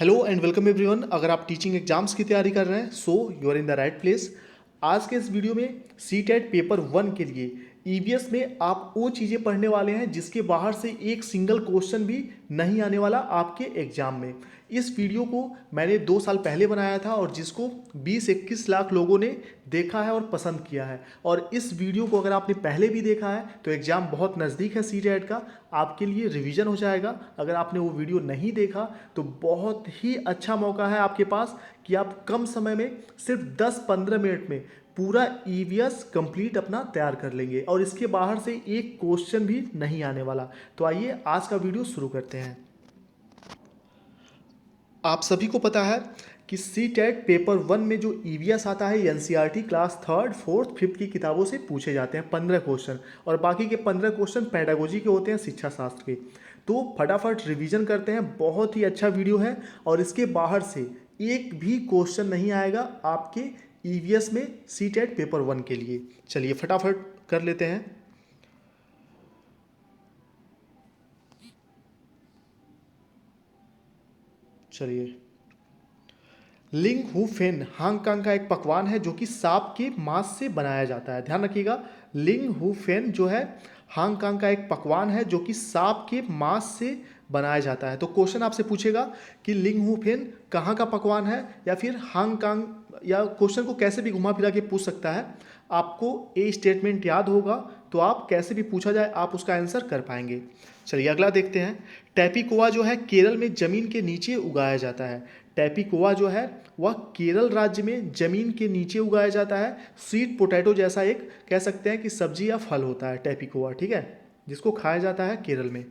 Hello and welcome everyone. अगर आप teaching exams की तैयारी कर रहे हैं so you are in the right place. आज के इस वीडियो में सी टेट पेपर 1 के लिए ईवीएस में आप वो चीज़ें पढ़ने वाले हैं जिसके बाहर से एक सिंगल क्वेश्चन भी नहीं आने वाला आपके एग्जाम में। इस वीडियो को मैंने 2 साल पहले बनाया था और जिसको 20-21 लाख लोगों ने देखा है और पसंद किया है। और इस वीडियो को अगर आपने पहले भी देखा है तो एग्ज़ाम बहुत नज़दीक है सी टेट का, आपके लिए रिवीजन हो जाएगा। अगर आपने वो वीडियो नहीं देखा तो बहुत ही अच्छा मौका है आपके पास कि आप कम समय में सिर्फ 10-15 मिनट में पूरा ईवीएस कंप्लीट अपना तैयार कर लेंगे और इसके बाहर से एक क्वेश्चन भी नहीं आने वाला। तो आइए आज का वीडियो शुरू करते हैं। आप सभी को पता है कि सी टेट पेपर 1 में जो ईवीएस आता है NCERT class 3rd 4th 5th की किताबों से पूछे जाते हैं 15 क्वेश्चन, और बाकी के 15 क्वेश्चन पेडागोजी के होते हैं, शिक्षा शास्त्र के। तो फटाफट रिवीजन करते हैं। बहुत ही अच्छा वीडियो है और इसके बाहर से एक भी क्वेश्चन नहीं आएगा आपके ईवीएस में सी टेट पेपर 1 के लिए। चलिए फटाफट कर लेते हैं। चलिए, लिंग हु फेन हांगकांग का एक पकवान है जो कि सांप के मांस से बनाया जाता है। ध्यान रखिएगा, लिंग हु फेन जो है हांगकांग का एक पकवान है जो कि सांप के मांस से बनाया जाता है। तो क्वेश्चन आपसे पूछेगा कि लिंग हु फेन कहाँ का पकवान है या फिर हांगकांग, या क्वेश्चन को कैसे भी घुमा फिरा के पूछ सकता है। आपको ए स्टेटमेंट याद होगा तो आप कैसे भी पूछा जाए आप उसका आंसर कर पाएंगे। चलिए अगला देखते हैं। टैपिकोआ जो है केरल में जमीन के नीचे उगाया जाता है। टैपिकोआ जो है वह केरल राज्य में जमीन के नीचे उगाया जाता है। स्वीट पोटैटो जैसा एक कह सकते हैं कि सब्जी या फल होता है टैपिकोआ, ठीक है, जिसको खाया जाता है केरल में।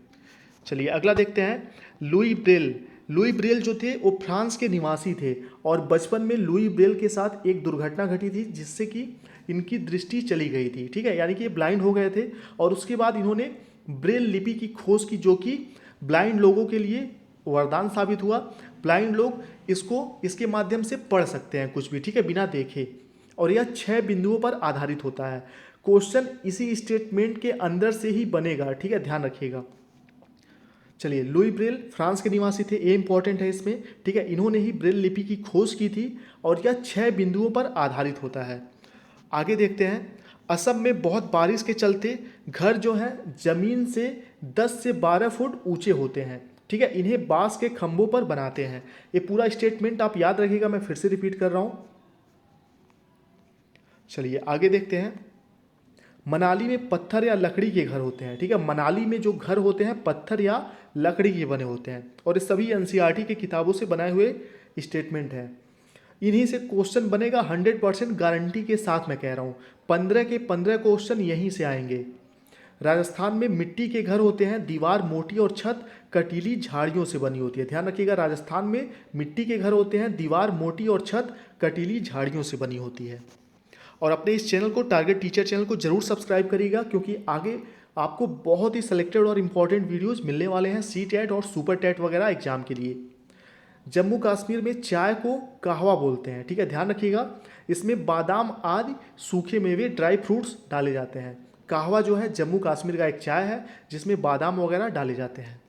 चलिए अगला देखते हैं। Louis Braille. लुई ब्रेल जो थे वो फ्रांस के निवासी थे और बचपन में लुई ब्रेल के साथ एक दुर्घटना घटी थी जिससे कि इनकी दृष्टि चली गई थी, ठीक है, यानी कि ये ब्लाइंड हो गए थे। और उसके बाद इन्होंने ब्रेल लिपि की खोज की जो कि ब्लाइंड लोगों के लिए वरदान साबित हुआ। ब्लाइंड लोग इसको इसके माध्यम से पढ़ सकते हैं कुछ भी, ठीक है, बिना देखे। और यह 6 बिंदुओं पर आधारित होता है। क्वेश्चन इसी स्टेटमेंट के अंदर से ही बनेगा, ठीक है, ध्यान रखिएगा। चलिए, लुई ब्रेल फ्रांस के निवासी थे, ये इंपॉर्टेंट है इसमें, ठीक है। इन्होंने ही ब्रेल लिपि की खोज की थी और यह 6 बिंदुओं पर आधारित होता है। आगे देखते हैं। असम में बहुत बारिश के चलते घर जो है जमीन से 10 से 12 फुट ऊंचे होते हैं, ठीक है। इन्हें बांस के खंभों पर बनाते हैं। ये पूरा स्टेटमेंट आप याद रखिएगा, मैं फिर से रिपीट कर रहा हूँ। चलिए आगे देखते हैं। मनाली में पत्थर या लकड़ी के घर होते हैं, ठीक है। मनाली में जो घर होते हैं पत्थर या लकड़ी के बने होते हैं और ये सभी एनसीईआरटी की किताबों से बनाए हुए स्टेटमेंट हैं। इन्हीं से क्वेश्चन बनेगा 100% गारंटी के साथ मैं कह रहा हूँ। 15 के 15 क्वेश्चन यहीं से आएंगे। राजस्थान में मिट्टी के घर होते हैं, दीवार मोटी और छत कटीली झाड़ियों से बनी होती है। ध्यान रखिएगा, राजस्थान में मिट्टी के घर होते हैं, दीवार मोटी और छत कटीली झाड़ियों से बनी होती है। और अपने इस चैनल को, टारगेट टीचर चैनल को जरूर सब्सक्राइब करिएगा क्योंकि आगे आपको बहुत ही सिलेक्टेड और इंपॉर्टेंट वीडियोज़ मिलने वाले हैं सी टेट और सुपर टेट वगैरह एग्जाम के लिए। जम्मू कश्मीर में चाय को कहवा बोलते हैं, ठीक है, ध्यान रखिएगा। इसमें बादाम आदि सूखे मेवे ड्राई फ्रूट्स डाले जाते हैं। कहवा जो है जम्मू कश्मीर का एक चाय है जिसमें बादाम वगैरह डाले जाते हैं।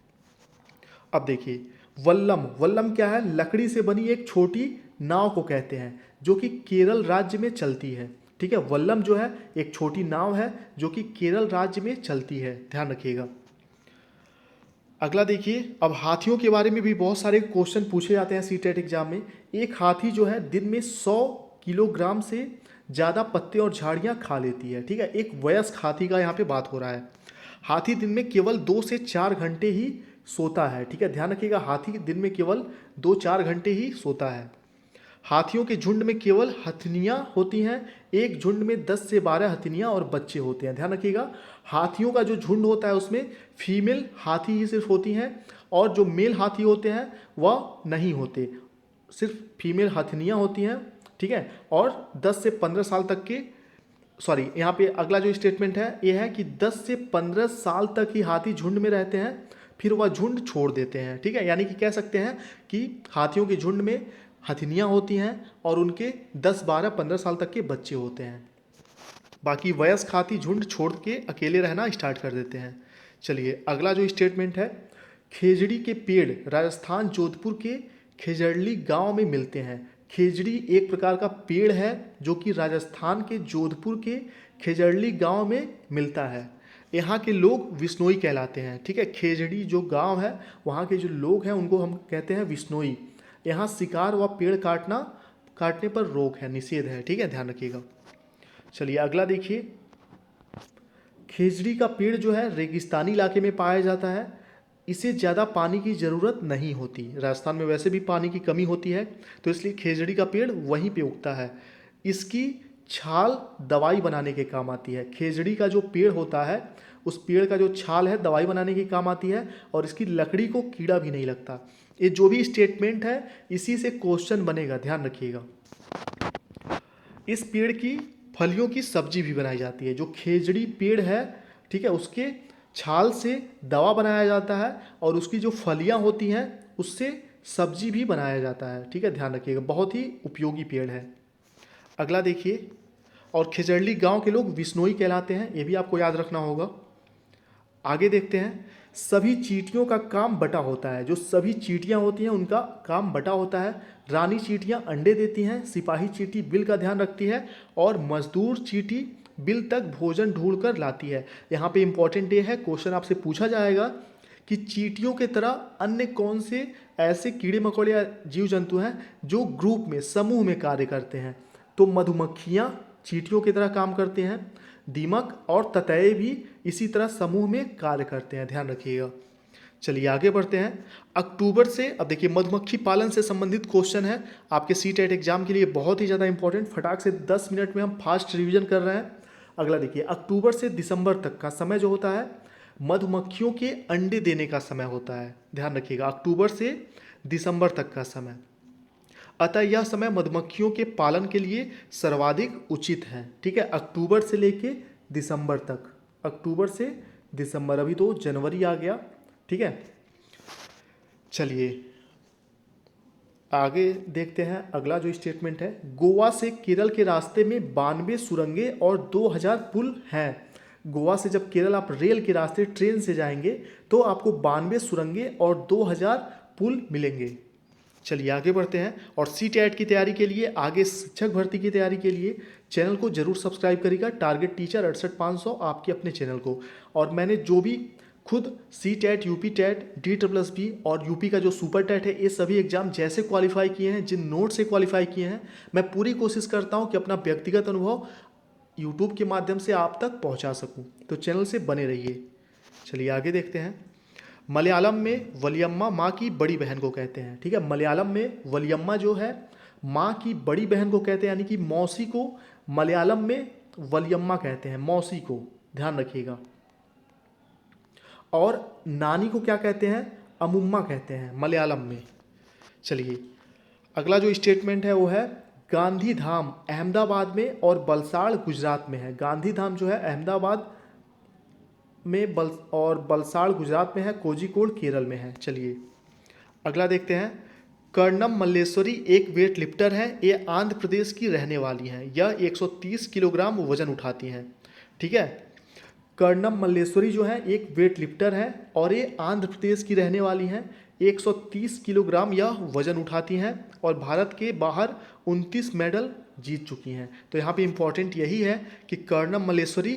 अब देखिए, वल्लम। वल्लम क्या है? लकड़ी से बनी एक छोटी नाव को कहते हैं जो कि केरल राज्य में चलती है, ठीक है। वल्लम जो है एक छोटी नाव है जो कि केरल राज्य में चलती है, ध्यान रखिएगा। अगला देखिए। अब हाथियों के बारे में भी बहुत सारे क्वेश्चन पूछे जाते हैं सी टेट एग्जाम में। एक हाथी जो है दिन में 100 किलोग्राम से ज़्यादा पत्ते और झाड़ियाँ खा लेती है, ठीक है। एक वयस्क हाथी का यहाँ पे बात हो रहा है। हाथी दिन में केवल 2 से 4 घंटे ही सोता है, ठीक है, ध्यान रखिएगा। हाथी दिन में केवल 2-4 घंटे ही सोता है। हाथियों के झुंड में केवल हथनियाँ होती हैं। एक झुंड में 10 से 12 हथनियाँ और बच्चे होते हैं, ध्यान रखिएगा। हाथियों का जो झुंड होता है उसमें फीमेल हाथी ही सिर्फ होती हैं और जो मेल हाथी होते हैं वह नहीं होते, सिर्फ फीमेल हथनियाँ होती हैं, ठीक है। और 10 से 15 साल तक के, सॉरी, यहाँ पे अगला जो स्टेटमेंट है ये है कि 10 से 15 साल तक ही हाथी झुंड में रहते हैं, फिर वह झुंड छोड़ देते हैं, ठीक है। यानी कि कह सकते हैं कि हाथियों के झुंड में हथनियाँ होती हैं और उनके 10, 12, 15 साल तक के बच्चे होते हैं। बाकी वयस्क हाथी झुंड छोड़ के अकेले रहना स्टार्ट कर देते हैं। चलिए अगला जो स्टेटमेंट है। खेजड़ी के पेड़ राजस्थान जोधपुर के खेजड़ली गांव में मिलते हैं। खेजड़ी एक प्रकार का पेड़ है जो कि राजस्थान के जोधपुर के खेजड़ली गांव में मिलता है। यहाँ के लोग विश्नोई कहलाते हैं। ठीक है, खेजड़ी जो गांव है वहाँ के जो लोग हैं उनको हम कहते हैं विश्नोई। यहाँ शिकार व पेड़ काटने पर रोक है, निषेध है। ठीक है, ध्यान रखिएगा। चलिए अगला देखिए, खेजड़ी का पेड़ जो है रेगिस्तानी इलाके में पाया जाता है। इसे ज़्यादा पानी की ज़रूरत नहीं होती। राजस्थान में वैसे भी पानी की कमी होती है, तो इसलिए खेजड़ी का पेड़ वहीं पे उगता है। इसकी छाल दवाई बनाने के काम आती है। खेजड़ी का जो पेड़ होता है उस पेड़ का जो छाल है दवाई बनाने के काम आती है, और इसकी लकड़ी को कीड़ा भी नहीं लगता। ये जो भी स्टेटमेंट है इसी से क्वेश्चन बनेगा, ध्यान रखिएगा। इस पेड़ की फलियों की सब्जी भी बनाई जाती है। जो खेजड़ी पेड़ है, ठीक है, उसके छाल से दवा बनाया जाता है, और उसकी जो फलियां होती हैं उससे सब्जी भी बनाया जाता है। ठीक है, ध्यान रखिएगा, बहुत ही उपयोगी पेड़ है। अगला देखिए, और खेजड़ली गांव के लोग विश्नोई कहलाते हैं, ये भी आपको याद रखना होगा। आगे देखते हैं, सभी चींटियों का काम बटा होता है। जो सभी चींटियां होती हैं उनका काम बटा होता है। रानी चींटियां अंडे देती हैं, सिपाही चींटी बिल का ध्यान रखती है, और मजदूर चींटी बिल तक भोजन ढूंढ कर लाती है। यहाँ पे इंपॉर्टेंट ये है, क्वेश्चन आपसे पूछा जाएगा कि चींटियों के तरह अन्य कौन से ऐसे कीड़े मकोड़े या जीव जंतु हैं जो ग्रुप में, समूह में कार्य करते हैं। तो मधुमक्खियाँ चींटियों की तरह काम करते हैं। दीमक और ततैये भी इसी तरह समूह में कार्य करते हैं, ध्यान रखिएगा। चलिए आगे बढ़ते हैं। अक्टूबर से, अब देखिए मधुमक्खी पालन से संबंधित क्वेश्चन है आपके सीटेट एग्जाम के लिए, बहुत ही ज़्यादा इंपॉर्टेंट। फटाक से 10 मिनट में हम फास्ट रिवीजन कर रहे हैं। अगला देखिए, अक्टूबर से दिसंबर तक का समय जो होता है मधुमक्खियों के अंडे देने का समय होता है, ध्यान रखिएगा। अक्टूबर से दिसंबर तक का समय, अतः यह समय मधुमक्खियों के पालन के लिए सर्वाधिक उचित है। ठीक है, अक्टूबर से लेके दिसंबर तक, अक्टूबर से दिसंबर, अभी तो जनवरी आ गया। ठीक है, चलिए आगे देखते हैं। अगला जो स्टेटमेंट है, गोवा से केरल के रास्ते में 92 सुरंगें और 2000 पुल हैं। गोवा से जब केरल आप रेल के रास्ते ट्रेन से जाएंगे तो आपको 92 सुरंगें और 2000 पुल मिलेंगे। चलिए आगे बढ़ते हैं। और सीटेट की तैयारी के लिए, आगे शिक्षक भर्ती की तैयारी के लिए चैनल को जरूर सब्सक्राइब करिएगा। टारगेट टीचर 68500 आपके अपने चैनल को। और मैंने जो भी खुद सीटेट, यूपी टेट, DSSB और यूपी का जो सुपर टेट है, ये सभी एग्जाम जैसे क्वालिफाई किए हैं, जिन नोट से क्वालिफाई किए हैं, मैं पूरी कोशिश करता हूँ कि अपना व्यक्तिगत अनुभव यूट्यूब के माध्यम से आप तक पहुँचा सकूँ। तो चैनल से बने रहिए। चलिए आगे देखते हैं। मलयालम में वलियम्मा माँ की बड़ी बहन को कहते हैं। ठीक है, मलयालम में वलियम्मा जो है माँ की बड़ी बहन को कहते हैं, यानी कि मौसी को मलयालम में वलियम्मा कहते हैं, मौसी को, ध्यान रखिएगा। और नानी को क्या कहते हैं, अमुम्मा कहते हैं मलयालम में। चलिए अगला जो स्टेटमेंट है वो है, गांधी धाम अहमदाबाद में और बलसाड़ गुजरात में है। गांधी धाम जो है अहमदाबाद में और बलसाड़ गुजरात में है, कोझिकोड केरल में है। चलिए अगला देखते हैं। कर्णम मल्लेश्वरी एक वेट लिफ्टर है। ये आंध्र प्रदेश की रहने वाली हैं। यह 130 किलोग्राम वजन उठाती हैं। ठीक है, कर्णम मल्लेश्वरी जो है एक वेट लिफ्टर है और ये आंध्र प्रदेश की रहने वाली हैं। 130 किलोग्राम यह वजन उठाती हैं और भारत के बाहर 29 मेडल जीत चुकी हैं। तो यहाँ पे इम्पॉर्टेंट यही है कि कर्णम मल्लेश्वरी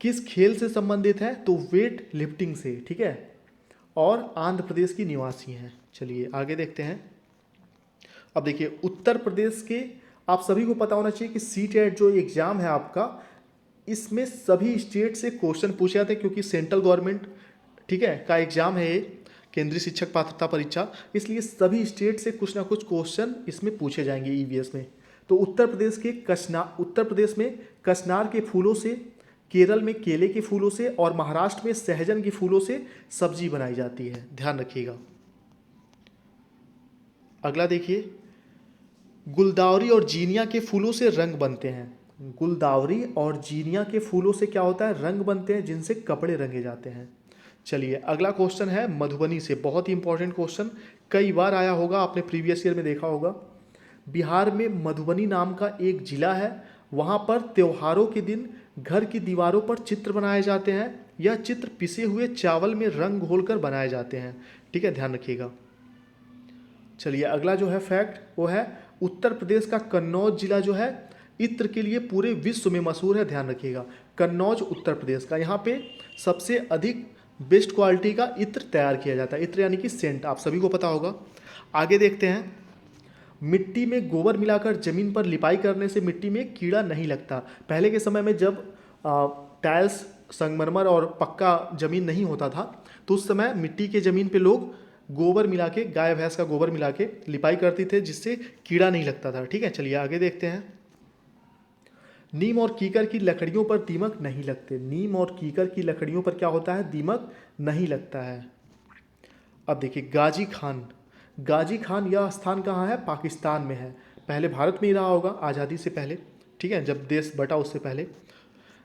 किस खेल से संबंधित है, तो वेट लिफ्टिंग से। ठीक है, और आंध्र प्रदेश की निवासी हैं। चलिए आगे देखते हैं। अब देखिए उत्तर प्रदेश के, आप सभी को पता होना चाहिए कि सीटेट जो एग्ज़ाम है आपका, इसमें सभी स्टेट से क्वेश्चन पूछे जाते हैं, क्योंकि सेंट्रल गवर्नमेंट, ठीक है, का एग्ज़ाम है ये, केंद्रीय शिक्षक पात्रता परीक्षा, इसलिए सभी स्टेट से कुछ ना कुछ क्वेश्चन इसमें पूछे जाएंगे ईवीएस में। तो उत्तर प्रदेश में कचनार के फूलों से, केरल में केले के फूलों से और महाराष्ट्र में सहजन के फूलों से सब्जी बनाई जाती है, ध्यान रखिएगा। अगला देखिए, गुलदावरी और जीनिया के फूलों से रंग बनते हैं। गुलदावरी और जीनिया के फूलों से क्या होता है, रंग बनते हैं, जिनसे कपड़े रंगे जाते हैं। चलिए अगला क्वेश्चन है मधुबनी से, बहुत ही इंपॉर्टेंट क्वेश्चन, कई बार आया होगा, आपने प्रीवियस ईयर में देखा होगा। बिहार में मधुबनी नाम का एक जिला है, वहाँ पर त्योहारों के दिन घर की दीवारों पर चित्र बनाए जाते हैं। यह चित्र पिसे हुए चावल में रंग घोलकर बनाए जाते हैं। ठीक है, ध्यान रखिएगा। चलिए अगला जो है फैक्ट वो है उत्तर प्रदेश का कन्नौज जिला जो है इत्र के लिए पूरे विश्व में मशहूर है, ध्यान रखिएगा। कन्नौज उत्तर प्रदेश का, यहाँ पे सबसे अधिक बेस्ट क्वालिटी का इत्र तैयार किया जाता है। इत्र यानी कि सेंट, आप सभी को पता होगा। आगे देखते हैं, मिट्टी में गोबर मिलाकर जमीन पर लिपाई करने से मिट्टी में कीड़ा नहीं लगता। पहले के समय में जब टाइल्स, संगमरमर और पक्का ज़मीन नहीं होता था तो उस समय मिट्टी के ज़मीन पे लोग गोबर मिला के, गाय भैंस का गोबर मिला के लिपाई करते थे जिससे कीड़ा नहीं लगता था। ठीक है, चलिए आगे देखते हैं। नीम और कीकर की लकड़ियों पर दीमक नहीं लगते। नीम और कीकर की लकड़ियों पर क्या होता है? दीमक नहीं लगता है। अब देखिए गाजी खान, गाजी खान यह स्थान कहाँ है? पाकिस्तान में है। पहले भारत में ही रहा होगा आज़ादी से पहले, ठीक है, जब देश बटा उससे पहले।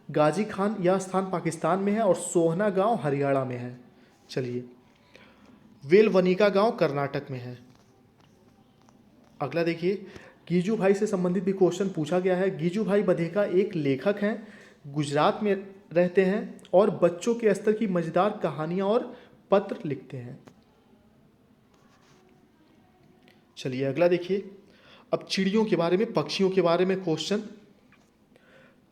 गाजी खान यह स्थान पाकिस्तान में है और सोहना गांव हरियाणा में है। चलिए, वेलवनिका गांव कर्नाटक में है। अगला देखिए, गीजू भाई से संबंधित भी क्वेश्चन पूछा गया है। गीजू भाई बधेका एक लेखक हैं, गुजरात में रहते हैं और बच्चों के स्तर की मजेदार कहानियां और पत्र लिखते हैं। चलिए अगला देखिए, अब चिड़ियों के बारे में, पक्षियों के बारे में क्वेश्चन।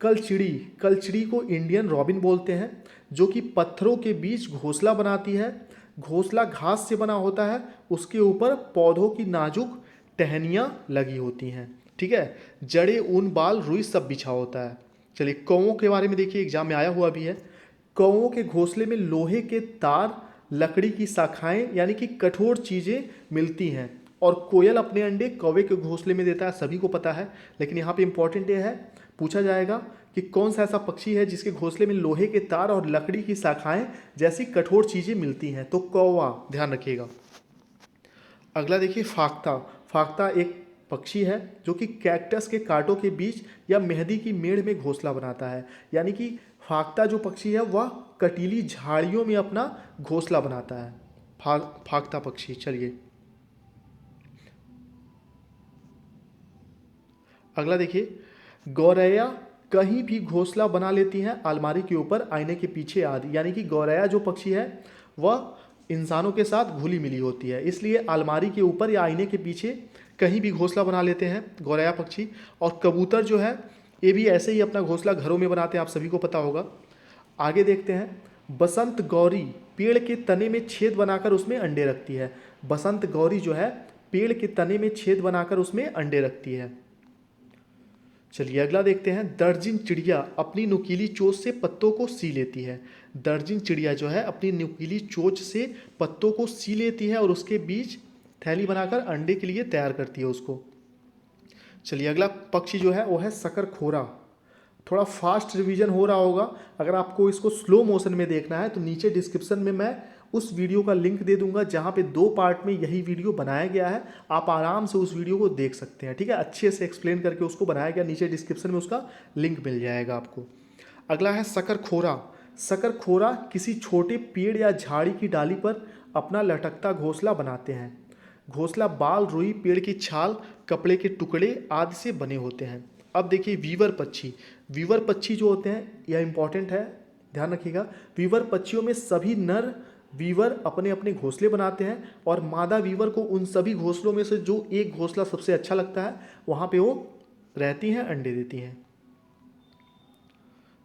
कलचिड़ी, कलचिड़ी को इंडियन रॉबिन बोलते हैं, जो कि पत्थरों के बीच घोंसला बनाती है। घोंसला घास से बना होता है, उसके ऊपर पौधों की नाजुक टहनियाँ लगी होती हैं। ठीक है, जड़े, ऊन, बाल, रुई सब बिछा होता है। चलिए कौवों के बारे में देखिए, एग्जाम में आया हुआ भी है। कौवों के घोंसले में लोहे के तार, लकड़ी की शाखाएं यानी कि कठोर चीज़ें मिलती हैं। और कोयल अपने अंडे कौवे के घोंसले में देता है, सभी को पता है। लेकिन यहाँ पे इंपॉर्टेंट ये है, पूछा जाएगा कि कौन सा ऐसा पक्षी है जिसके घोंसले में लोहे के तार और लकड़ी की शाखाएं जैसी कठोर चीज़ें मिलती हैं? तो कौवा, ध्यान रखिएगा। अगला देखिए, फाख्ता। फाख्ता एक पक्षी है जो कि कैक्टस के कांटों के बीच या मेहंदी की मेड़ में घोंसला बनाता है। यानी कि फाख्ता जो पक्षी है वह कटीली झाड़ियों में अपना घोंसला बनाता है, फाख्ता पक्षी। चलिए अगला देखिए, गौरैया कहीं भी घोंसला बना लेती हैं, अलमारी के ऊपर, आईने के पीछे आदि। यानी कि गौरैया जो पक्षी है वह इंसानों के साथ घुली मिली होती है, इसलिए अलमारी के ऊपर या आईने के पीछे कहीं भी घोंसला बना लेते हैं गौरैया पक्षी। और कबूतर जो है ये भी ऐसे ही अपना घोंसला घरों में बनाते हैं, आप सभी को पता होगा। आगे देखते हैं, बसंत गौरी पेड़ के तने में छेद बनाकर उसमें अंडे रखती है। बसंत गौरी जो है पेड़ के तने में छेद बनाकर उसमें अंडे रखती है। चलिए अगला देखते हैं, दर्जिन चिड़िया अपनी नुकीली चोंच से पत्तों को सी लेती है। दर्जिन चिड़िया जो है अपनी नुकीली चोंच से पत्तों को सी लेती है और उसके बीच थैली बनाकर अंडे के लिए तैयार करती है उसको। चलिए अगला पक्षी जो है वो है शकरखोरा। थोड़ा फास्ट रिवीजन हो रहा होगा, अगर आपको इसको स्लो मोशन में देखना है तो नीचे डिस्क्रिप्शन में मैं उस वीडियो का लिंक दे दूंगा जहाँ पे 2 पार्ट में यही वीडियो बनाया गया है। आप आराम से उस वीडियो को देख सकते हैं, ठीक है, अच्छे से एक्सप्लेन करके उसको बनाया गया, नीचे डिस्क्रिप्शन में उसका लिंक मिल जाएगा आपको। अगला है शकरखोरा। शकरखोरा किसी छोटे पेड़ या झाड़ी की डाली पर अपना लटकता घोंसला बनाते हैं। घोंसला बाल, रुई, पेड़ की छाल, कपड़े के टुकड़े आदि से बने होते हैं। अब देखिए वीवर पक्षी। वीवर पक्षी जो होते हैं यह इंपॉर्टेंट है, ध्यान रखिएगा। वीवर पक्षियों में सभी नर वीवर अपने अपने घोंसले बनाते हैं और मादा वीवर को उन सभी घोंसलों में से जो एक घोंसला सबसे अच्छा लगता है वहाँ पे वो रहती हैं, अंडे देती हैं।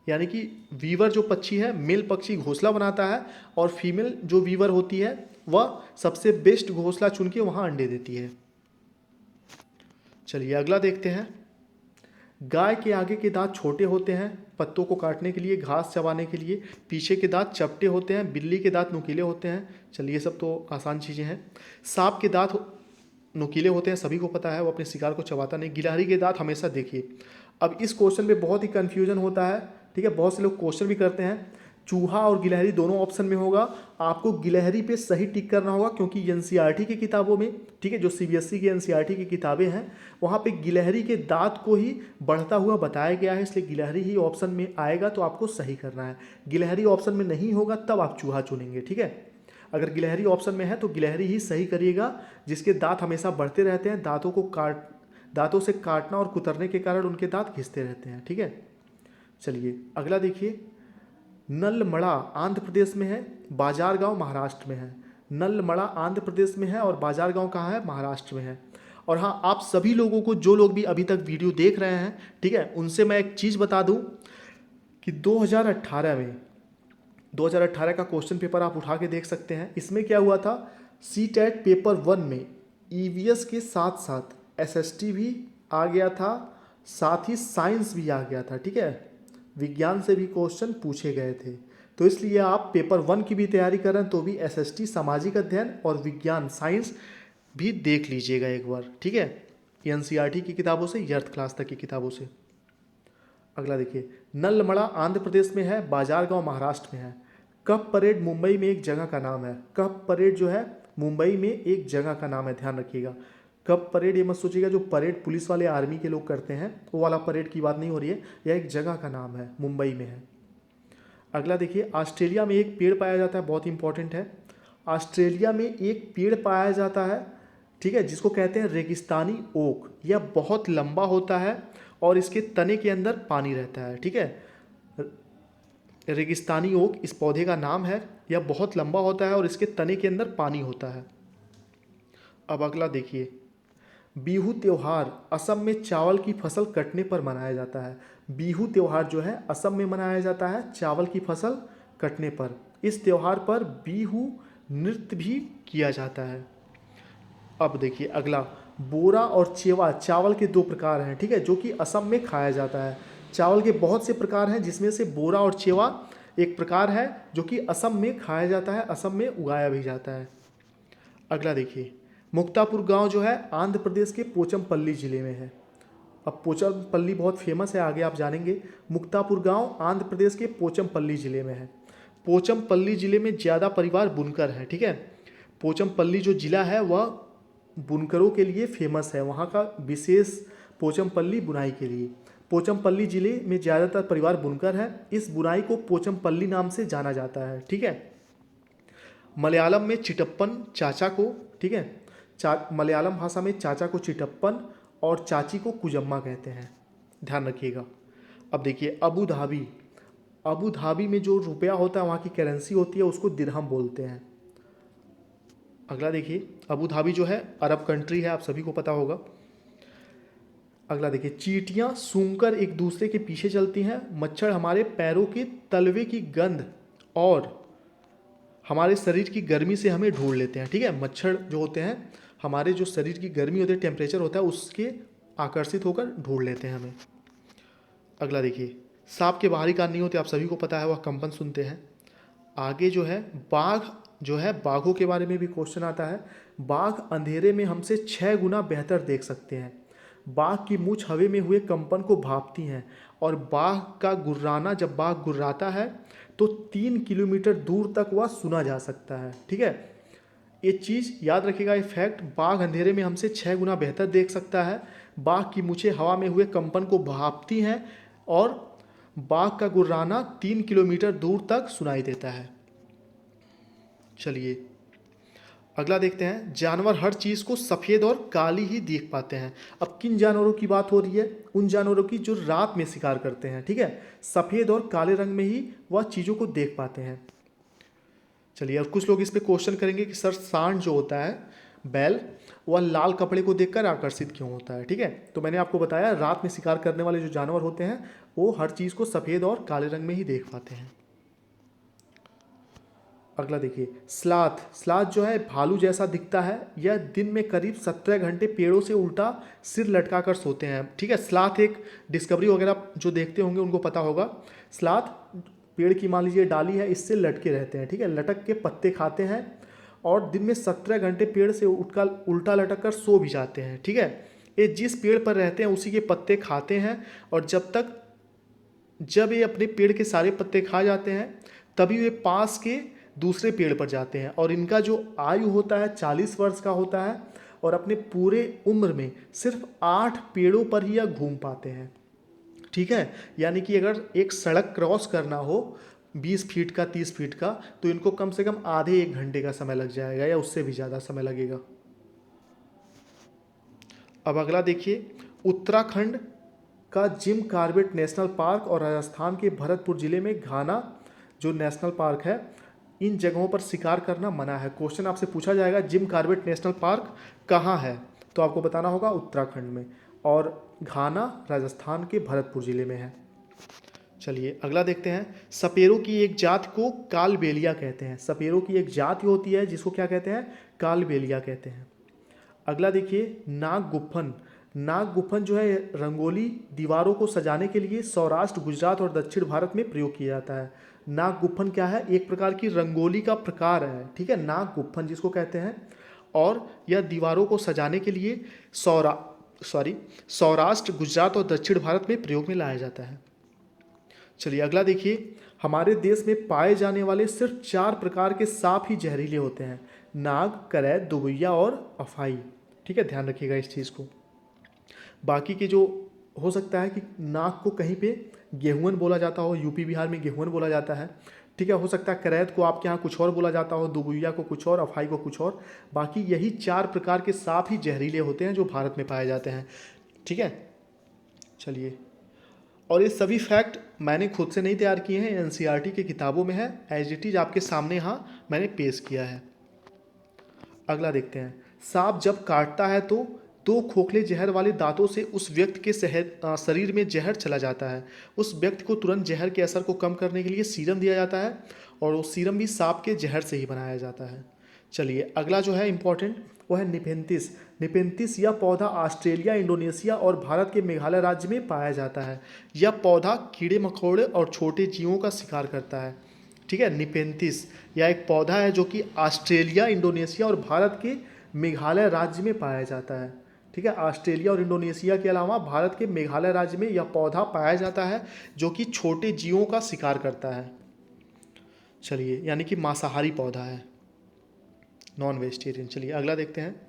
यानी कि वीवर जो पक्षी है, मेल पक्षी घोंसला बनाता है और फीमेल जो वीवर होती है वह सबसे बेस्ट घोंसला चुन के वहाँ अंडे देती है। चलिए अगला देखते हैं, गाय के आगे के दांत छोटे होते हैं पत्तों को काटने के लिए, घास चबाने के लिए। पीछे के दांत चपटे होते हैं। बिल्ली के दांत नुकीले होते हैं। चलिए ये सब तो आसान चीज़ें हैं। सांप के दांत नुकीले होते हैं, सभी को पता है, वो अपने शिकार को चबाता नहीं। गिलहरी के दांत हमेशा देखिए, अब इस क्वेश्चन में बहुत ही कन्फ्यूजन होता है, ठीक है, बहुत से लोग क्वेश्चन भी करते हैं। चूहा और गिलहरी दोनों ऑप्शन में होगा, आपको गिलहरी पे सही टिक करना होगा क्योंकि एनसीईआरटी की किताबों में, ठीक है, जो सीबीएसई की एनसीईआरटी की किताबें हैं वहाँ पे गिलहरी के दांत को ही बढ़ता हुआ बताया गया है, इसलिए गिलहरी ही ऑप्शन में आएगा तो आपको सही करना है। गिलहरी ऑप्शन में नहीं होगा तब आप चूहा चुनेंगे, ठीक है। अगर गिलहरी ऑप्शन में है तो गिलहरी ही सही करिएगा, जिसके दांत हमेशा बढ़ते रहते हैं, दांतों से काटना और कुतरने के कारण उनके दांत घिसते रहते हैं, ठीक है। चलिए अगला देखिए, नलमड़ा आंध्र प्रदेश में है, बाजार गांव महाराष्ट्र में है। नलमड़ा आंध्र प्रदेश में है और बाजार गांव कहाँ है, महाराष्ट्र में है। और हाँ, आप सभी लोगों को, जो लोग भी अभी तक वीडियो देख रहे हैं, ठीक है, उनसे मैं एक चीज़ बता दूं कि 2018 का क्वेश्चन पेपर आप उठा के देख सकते हैं। इसमें क्या हुआ था, सीटेट पेपर 1 में ईवीएस के साथ साथ एसएसटी भी आ गया था, साथ ही साइंस भी आ गया था, ठीक है, विज्ञान से भी क्वेश्चन पूछे गए थे। तो इसलिए आप पेपर 1 की भी तैयारी करें तो भी एसएसटी, सामाजिक अध्ययन और विज्ञान साइंस भी देख लीजिएगा एक बार, ठीक है, एनसीईआरटी की किताबों से, अर्थ क्लास तक की किताबों से। अगला देखिए, नलमड़ा आंध्र प्रदेश में है, बाजारगांव महाराष्ट्र में है। कप परेड मुंबई में एक जगह का नाम है। कप परेड जो है मुंबई में एक जगह का नाम है, ध्यान रखिएगा। कप परेड ये मत सोचिएगा जो परेड पुलिस वाले आर्मी के लोग करते हैं वो वाला परेड की बात नहीं हो रही है, यह एक जगह का नाम है, मुंबई में है। अगला देखिए, ऑस्ट्रेलिया में एक पेड़ पाया जाता है, बहुत इंपॉर्टेंट है। ऑस्ट्रेलिया में एक पेड़ पाया जाता है, ठीक है, जिसको कहते हैं रेगिस्तानी ओक। यह बहुत लंबा होता है और इसके तने के अंदर पानी रहता है, ठीक है। रेगिस्तानी ओक इस पौधे का नाम है। यह बहुत लंबा होता है और इसके तने के अंदर पानी होता है। अब अगला देखिए, बिहू त्यौहार असम में चावल की फसल कटने पर मनाया जाता है। बिहू त्यौहार जो है असम में मनाया जाता है चावल की फसल कटने पर। इस त्यौहार पर बिहू नृत्य भी किया जाता है। अब देखिए अगला, बोरा और चेवा चावल के दो प्रकार हैं, ठीक है, जो कि असम में खाया जाता है। चावल के बहुत से प्रकार हैं जिसमें से बोरा और चेवा एक प्रकार है जो कि असम में खाया जाता है, असम में उगाया भी जाता है। अगला देखिए, मुक्तापुर गांव जो है आंध्र प्रदेश के पोचमपल्ली ज़िले में है। अब पोचमपल्ली बहुत फेमस है, आगे आप जानेंगे। मुक्तापुर गांव आंध्र प्रदेश के पोचमपल्ली ज़िले में है। पोचमपल्ली ज़िले में ज़्यादा परिवार बुनकर हैं, ठीक है। पोचमपल्ली जो ज़िला है वह बुनकरों के लिए फेमस है, वहाँ का विशेष पोचमपल्ली बुनाई के लिए। पोचमपल्ली ज़िले में ज़्यादातर परिवार बुनकर है। इस बुनाई को पोचमपल्ली नाम से जाना जाता है, ठीक है। मलयालम में चिटप्पन चाचा को, ठीक है, मलयालम भाषा में चाचा को चिटप्पन और चाची को कुजम्मा कहते हैं, ध्यान रखिएगा। अब देखिए, अबू धाबी, अबू धाबी में जो रुपया होता है, वहाँ की करेंसी होती है, उसको दिरहम बोलते हैं। अगला देखिए, अबू धाबी जो है अरब कंट्री है, आप सभी को पता होगा। अगला देखिए, चींटियाँ सूंघकर एक दूसरे के पीछे चलती हैं। मच्छर हमारे पैरों के तलवे की गंध और हमारे शरीर की गर्मी से हमें ढूंढ लेते हैं, ठीक है। मच्छर जो होते हैं हमारे जो शरीर की गर्मी होती है, टेम्परेचर होता है, उसके आकर्षित होकर ढूंढ लेते हैं हमें। अगला देखिए, सांप के बाहरी कान नहीं होते, आप सभी को पता है, वह कंपन सुनते हैं। आगे जो है, बाघ जो है, बाघों के बारे में भी क्वेश्चन आता है। बाघ अंधेरे में हमसे 6 गुना बेहतर देख सकते हैं। बाघ की मूंछ हवा में हुए कंपन को भांपती हैं और बाघ का गुर्राना, जब बाघ गुर्राता है तो 3 किलोमीटर दूर तक वह सुना जा सकता है, ठीक है। ये चीज़ याद रखिएगा, ये फैक्ट, बाघ अंधेरे में हमसे 6 गुना बेहतर देख सकता है। बाघ की मूंछें हवा में हुए कंपन को भांपती हैं और बाघ का गुर्राना 3 किलोमीटर दूर तक सुनाई देता है। चलिए अगला देखते हैं, जानवर हर चीज़ को सफ़ेद और काली ही देख पाते हैं। अब किन जानवरों की बात हो रही है, उन जानवरों की जो रात में शिकार करते हैं, ठीक है, सफ़ेद और काले रंग में ही वह चीज़ों को देख पाते हैं। चलिए, और कुछ लोग इस पे क्वेश्चन करेंगे कि सर सांड जो होता है, बैल, वह लाल कपड़े को देखकर आकर्षित क्यों होता है, ठीक है। तो मैंने आपको बताया, रात में शिकार करने वाले जो जानवर होते हैं वो हर चीज़ को सफ़ेद और काले रंग में ही देख पाते हैं। अगला देखिए, स्लाथ, स्लाथ जो है भालू जैसा दिखता है। यह दिन में करीब 17 घंटे पेड़ों से उल्टा सिर लटका कर सोते हैं, ठीक है। स्लाथ एक डिस्कवरी वगैरह जो देखते होंगे उनको पता होगा। स्लाथ पेड़ की मान लीजिए डाली है, इससे लटके रहते हैं, ठीक है, लटक के पत्ते खाते हैं और दिन में 17 घंटे पेड़ से उठकर उल्टा लटक कर सो भी जाते हैं, ठीक है। ये जिस पेड़ पर रहते हैं उसी के पत्ते खाते हैं और जब ये अपने पेड़ के सारे पत्ते खा जाते हैं तभी वे पास के दूसरे पेड़ पर जाते हैं और इनका जो आयु होता है 40 वर्ष का होता है और अपने पूरे उम्र में सिर्फ 8 पेड़ों पर ही यह घूम पाते हैं, ठीक है। यानी कि अगर एक सड़क क्रॉस करना हो 20 फीट का, 30 फीट का, तो इनको कम से कम आधे 1 घंटे का समय लग जाएगा या उससे भी ज़्यादा समय लगेगा। अब अगला देखिए, उत्तराखंड का जिम कॉर्बेट नेशनल पार्क और राजस्थान के भरतपुर ज़िले में घाना जो नेशनल पार्क है, इन जगहों पर शिकार करना मना है। क्वेश्चन आपसे पूछा जाएगा जिम कॉर्बेट नेशनल पार्क कहाँ है, तो आपको बताना होगा उत्तराखंड में, और घाना राजस्थान के भरतपुर जिले में है। चलिए अगला देखते हैं। सपेरों की एक जात को कालबेलिया कहते हैं। सपेरों की एक जाति होती है जिसको क्या कहते हैं, कालबेलिया कहते हैं। अगला देखिए नागगुफन। नागगुफन जो है रंगोली दीवारों को सजाने के लिए सौराष्ट्र, गुजरात और दक्षिण भारत में प्रयोग किया जाता है। नागगुफन क्या है, एक प्रकार की रंगोली का प्रकार है, ठीक है, नागगुफन जिसको कहते हैं, और यह दीवारों को सजाने के लिए सौराष्ट्र, गुजरात और दक्षिण भारत में प्रयोग में लाया जाता है। चलिए अगला देखिए। हमारे देश में पाए जाने वाले सिर्फ 4 प्रकार के सांप ही जहरीले होते हैं, नाग, करैत, दुबैया और अफाई, ठीक है, ध्यान रखिएगा इस चीज़ को। बाकी के जो हो सकता है कि नाग को कहीं पे गेहूँन बोला जाता हो, यूपी बिहार में गेहूँन बोला जाता है, ठीक है, हो सकता है करैत को आपके यहाँ कुछ और बोला जाता हो, दुबैया को कुछ और, अफाई को कुछ और। बाकी यही 4 प्रकार के सांप ही जहरीले होते हैं जो भारत में पाए जाते हैं, ठीक है। चलिए, और ये सभी फैक्ट मैंने खुद से नहीं तैयार किए हैं, एनसीईआरटी की किताबों में है, एज इट इज आपके सामने यहाँ मैंने पेश किया है। अगला देखते हैं। सांप जब काटता है तो 2 खोखले जहर वाले दांतों से उस व्यक्ति के शरीर में जहर चला जाता है। उस व्यक्ति को तुरंत जहर के असर को कम करने के लिए सीरम दिया जाता है, और वो सीरम भी सांप के जहर से ही बनाया जाता है। चलिए अगला जो है इंपॉर्टेंट वो है निपेंथिस। निपेंथिस यह पौधा ऑस्ट्रेलिया, इंडोनेशिया और भारत के मेघालय राज्य में पाया जाता है। यह पौधा कीड़े मकोड़े और छोटे जीवों का शिकार करता है, ठीक है। निपेंथिस यह एक पौधा है जो कि ऑस्ट्रेलिया, इंडोनेशिया और भारत के मेघालय राज्य में पाया जाता है, ठीक है। ऑस्ट्रेलिया और इंडोनेशिया के अलावा भारत के मेघालय राज्य में यह पौधा पाया जाता है जो कि छोटे जीवों का शिकार करता है। चलिए, यानी कि मांसाहारी पौधा है, नॉन वेजिटेरियन। चलिए अगला देखते हैं।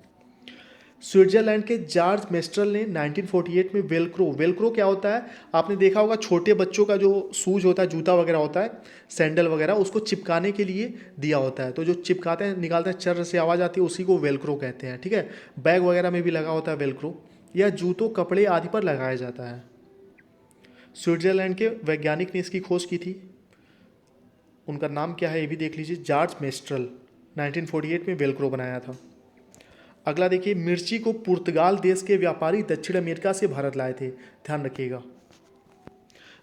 स्विट्जरलैंड के जॉर्ज मेस्ट्रल ने 1948 में वेलक्रो क्या होता है, आपने देखा होगा छोटे बच्चों का जो शूज होता है, जूता वगैरह होता है, सैंडल वगैरह, उसको चिपकाने के लिए दिया होता है। तो जो चिपकाते हैं, निकालते हैं, चर से आवाज़ आती है, उसी को वेलक्रो कहते हैं, ठीक है। बैग वगैरह में भी लगा होता है वेलक्रो। यह जूतों, कपड़े आदि पर लगाया जाता है। स्विट्जरलैंड के वैज्ञानिक ने इसकी खोज की थी, उनका नाम क्या है ये भी देख लीजिए, जॉर्ज मेस्ट्रल। 1948 में वेलक्रो बनाया था। अगला देखिए। मिर्ची को पुर्तगाल देश के व्यापारी दक्षिण अमेरिका से भारत लाए थे, ध्यान रखिएगा।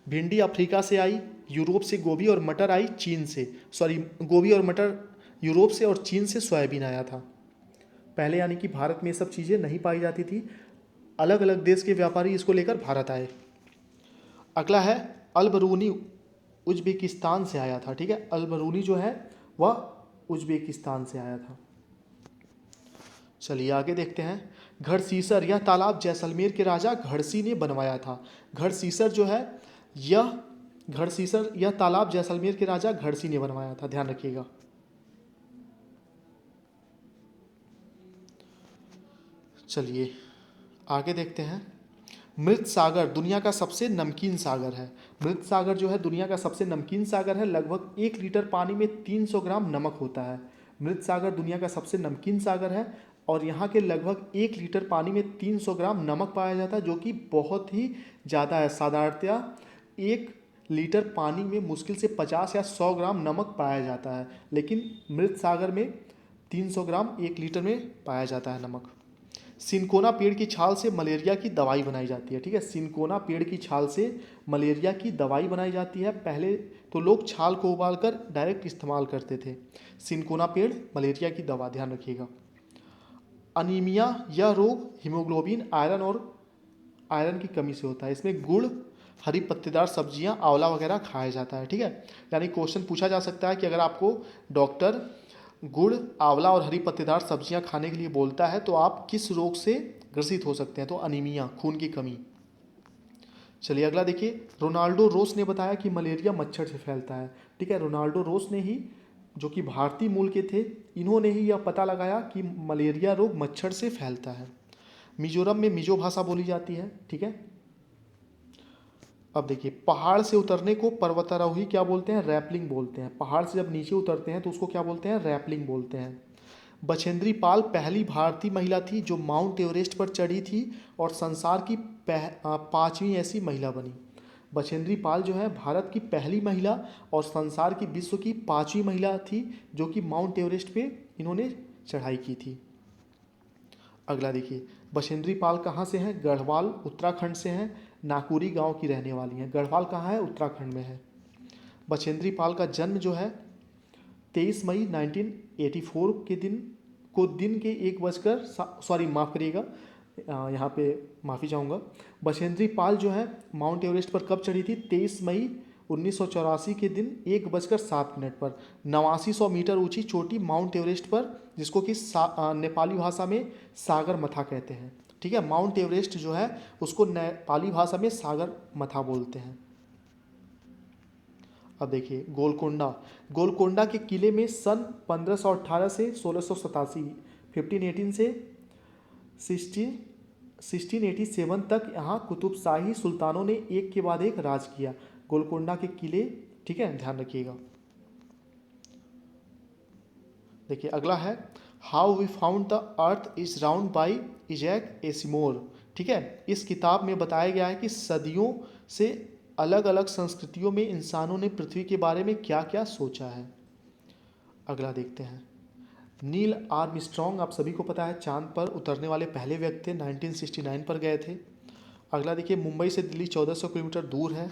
भिंडी अफ्रीका से आई, यूरोप से गोभी और मटर आई, चीन से, गोभी और मटर यूरोप से, और चीन से सोयाबीन आया था पहले, यानी कि भारत में ये सब चीज़ें नहीं पाई जाती थी, अलग अलग देश के व्यापारी इसको लेकर भारत आए। अगला है अलबरूनी, उज्बेकिस्तान से आया था, ठीक है। अलबरूनी जो है वह उज्बेकिस्तान से आया था। चलिए आगे देखते हैं। घड़सीसर, यह तालाब जैसलमेर के राजा घड़सी ने बनवाया था। घड़सीसर जो है यह तालाब जैसलमेर के राजा घड़सी ने बनवाया था, ध्यान रखिएगा। चलिए आगे देखते हैं। मृत सागर दुनिया का सबसे नमकीन सागर है। मृत सागर जो है दुनिया का सबसे नमकीन सागर है। लगभग 1 लीटर पानी में 300 ग्राम नमक होता है। मृत सागर दुनिया का सबसे नमकीन सागर है, और यहाँ के लगभग 1 लीटर पानी में 300 ग्राम नमक पाया जाता है, जो कि बहुत ही ज़्यादा है। साधारणतया 1 लीटर पानी में मुश्किल से 50 या 100 ग्राम नमक पाया जाता है, लेकिन मृत सागर में 300 ग्राम 1 लीटर में पाया जाता है नमक। सिनकोना पेड़ की छाल से मलेरिया की दवाई बनाई जाती है, ठीक है। सिनकोना पेड़ की छाल से मलेरिया की दवाई बनाई जाती है। पहले तो लोग छाल को उबालकर डायरेक्ट इस्तेमाल करते थे। सिनकोना पेड़ मलेरिया की दवा, ध्यान रखिएगा। अनीमिया, यह रोग हीमोग्लोबिन, आयरन की कमी से होता है। इसमें गुड़, हरी पत्तेदार सब्जियां, आंवला वगैरह खाया जाता है, ठीक है। यानी क्वेश्चन पूछा जा सकता है कि अगर आपको डॉक्टर गुड़, आंवला और हरी पत्तेदार सब्जियां खाने के लिए बोलता है तो आप किस रोग से ग्रसित हो सकते हैं, तो अनीमिया, खून की कमी। चलिए अगला देखिए। रोनाल्डो रोस ने बताया कि मलेरिया मच्छर से फैलता है, ठीक है। रोनाल्डो रोस ने ही, जो कि भारतीय मूल के थे, इन्होंने ही यह पता लगाया कि मलेरिया रोग मच्छर से फैलता है। मिजोरम में मिजो भाषा बोली जाती है, ठीक है। अब देखिए, पहाड़ से उतरने को पर्वतारोही क्या बोलते हैं, रैपलिंग बोलते हैं। पहाड़ से जब नीचे उतरते हैं तो उसको क्या बोलते हैं, रैपलिंग बोलते हैं। बछेंद्री पाल पहली भारतीय महिला थी जो माउंट एवरेस्ट पर चढ़ी थी और संसार की 5वीं ऐसी महिला बनी। बछेंद्री पाल जो है भारत की पहली महिला और संसार की विश्व की 5वीं महिला थी जो कि माउंट एवरेस्ट पे इन्होंने चढ़ाई की थी। अगला देखिए, बछेंद्री पाल कहाँ से हैं? गढ़वाल उत्तराखंड से हैं। नाकुरी गांव की रहने वाली हैं। गढ़वाल कहाँ है? उत्तराखंड में है। बछेंद्री पाल का जन्म जो है 23 मई 1984 के दिन के 1 बजकर सॉरी माफ़ करिएगा, यहाँ पे माफ़ी चाहूँगा। बछेंद्री पाल जो है माउंट एवरेस्ट पर कब चढ़ी थी? 23 मई 1984 के दिन 1 बजकर 7 मिनट पर 8900 मीटर ऊंची चोटी माउंट एवरेस्ट पर, जिसको कि नेपाली भाषा में सागर मथा कहते हैं। ठीक है, माउंट एवरेस्ट जो है उसको नेपाली भाषा में सागर मथा बोलते हैं। अब देखिए गोलकोंडा के किले में सन 1518 से 1687 1518 से 1687 तक यहाँ कुतुबशाही सुल्तानों ने एक के बाद एक राज किया। गोलकोंडा के किले, ठीक है, ध्यान रखिएगा। देखिए अगला है how we found the earth is round by Isaac Asimov. ठीक है, इस किताब में बताया गया है कि सदियों से अलग अलग संस्कृतियों में इंसानों ने पृथ्वी के बारे में क्या क्या सोचा है। अगला देखते हैं, नील आर्मस्ट्रॉन्ग आप सभी को पता है चांद पर उतरने वाले पहले व्यक्ति थे, 1969 पर गए थे। अगला देखिए, मुंबई से दिल्ली 1400 किलोमीटर दूर है।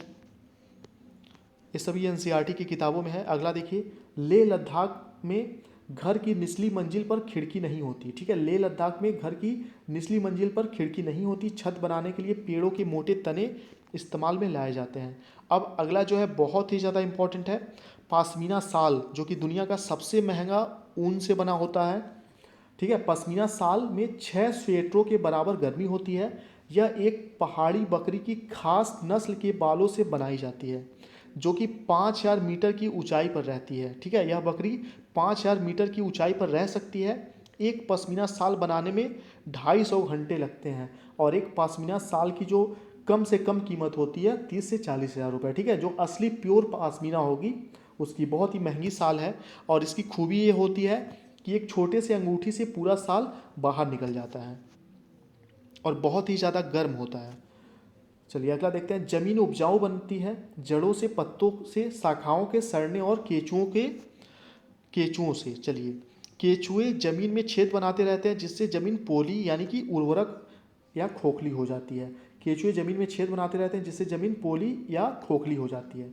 ये सभी एनसीईआरटी की किताबों में है। अगला देखिए, लेह लद्दाख में घर की निचली मंजिल पर खिड़की नहीं होती। ठीक है, लेह लद्दाख में घर की निचली मंजिल पर खिड़की नहीं होती। छत बनाने के लिए पेड़ों के मोटे तने इस्तेमाल में लाए जाते हैं। अब अगला जो है बहुत ही ज़्यादा इंपॉर्टेंट है, पश्मीना साल जो कि दुनिया का सबसे महंगा ऊन से बना होता है। ठीक है, पश्मीना साल में 6 स्वेटरों के बराबर गर्मी होती है। यह एक पहाड़ी बकरी की खास नस्ल के बालों से बनाई जाती है जो कि 5000 मीटर की ऊंचाई पर रहती है। ठीक है, यह बकरी 5000 मीटर की ऊंचाई पर रह सकती है। एक पश्मीना साल बनाने में 250 घंटे लगते हैं और एक पश्मीना साल की जो कम से कम कीमत होती है 30 से 40 हज़ार रुपये। ठीक है, जो असली प्योर पश्मीना होगी उसकी बहुत ही महंगी साल है। और इसकी खूबी ये होती है कि एक छोटे से अंगूठी से पूरा साल बाहर निकल जाता है और बहुत ही ज़्यादा गर्म होता है। चलिए अगला देखते हैं, जमीन उपजाऊ बनती है जड़ों से, पत्तों से, शाखाओं के सड़ने और केचुओं से। चलिए, केचुए जमीन में छेद बनाते रहते हैं जिससे जमीन पोली यानी कि उर्वरक या खोखली हो जाती है। केचुए जमीन में छेद बनाते रहते हैं जिससे जमीन पोली या खोखली हो जाती है।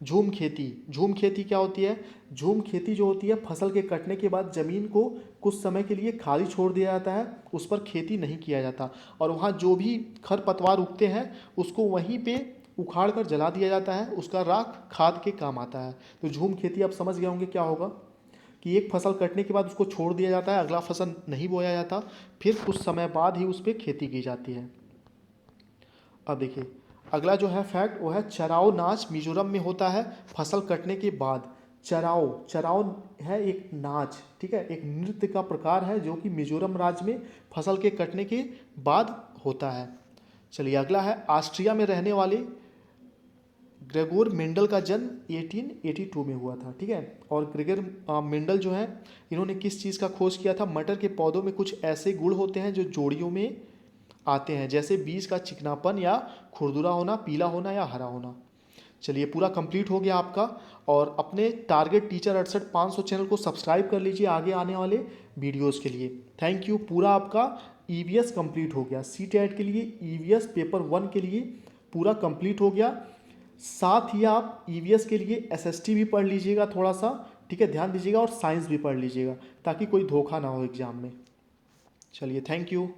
झूम खेती क्या होती है? झूम खेती जो होती है फसल के कटने के बाद ज़मीन को कुछ समय के लिए खाली छोड़ दिया जाता है, उस पर खेती नहीं किया जाता और वहाँ जो भी खरपतवार उगते हैं उसको वहीं पे उखाड़ कर जला दिया जाता है, उसका राख खाद के काम आता है। तो झूम खेती आप समझ गए होंगे क्या होगा कि एक फसल कटने के बाद उसको छोड़ दिया जाता है, अगला फसल नहीं बोया जाता, फिर कुछ समय बाद ही उस पर खेती की जाती है। अब देखिए अगला जो है फैक्ट वो है चराओ नाच मिजोरम में होता है फसल कटने के बाद। चराओ है एक नाच, ठीक है, एक नृत्य का प्रकार है जो कि मिजोरम राज्य में फसल के कटने के बाद होता है। चलिए अगला है, ऑस्ट्रिया में रहने वाले ग्रेगोर मेंडल का जन्म 1882 में हुआ था। ठीक है, और ग्रेगोर मेंडल जो है इन्होंने किस चीज़ का खोज किया था? मटर के पौधों में कुछ ऐसे गुण होते हैं जो जोड़ियों में आते हैं, जैसे बीज का चिकनापन या खुरदुरा होना, पीला होना या हरा होना। चलिए पूरा कंप्लीट हो गया आपका। और अपने टारगेट टीचर 68 चैनल को सब्सक्राइब कर लीजिए आगे आने वाले वीडियोस के लिए। Thank you. पूरा आपका ईवीएस कंप्लीट हो गया, सीटेट के लिए ईवीएस पेपर 1 के लिए पूरा कंप्लीट हो गया। साथ ही आप ईवीएस के लिए एसएसटी भी पढ़ लीजिएगा थोड़ा सा, ठीक है, ध्यान दीजिएगा, और साइंस भी पढ़ लीजिएगा ताकि कोई धोखा ना हो एग्जाम में। चलिए थैंक यू।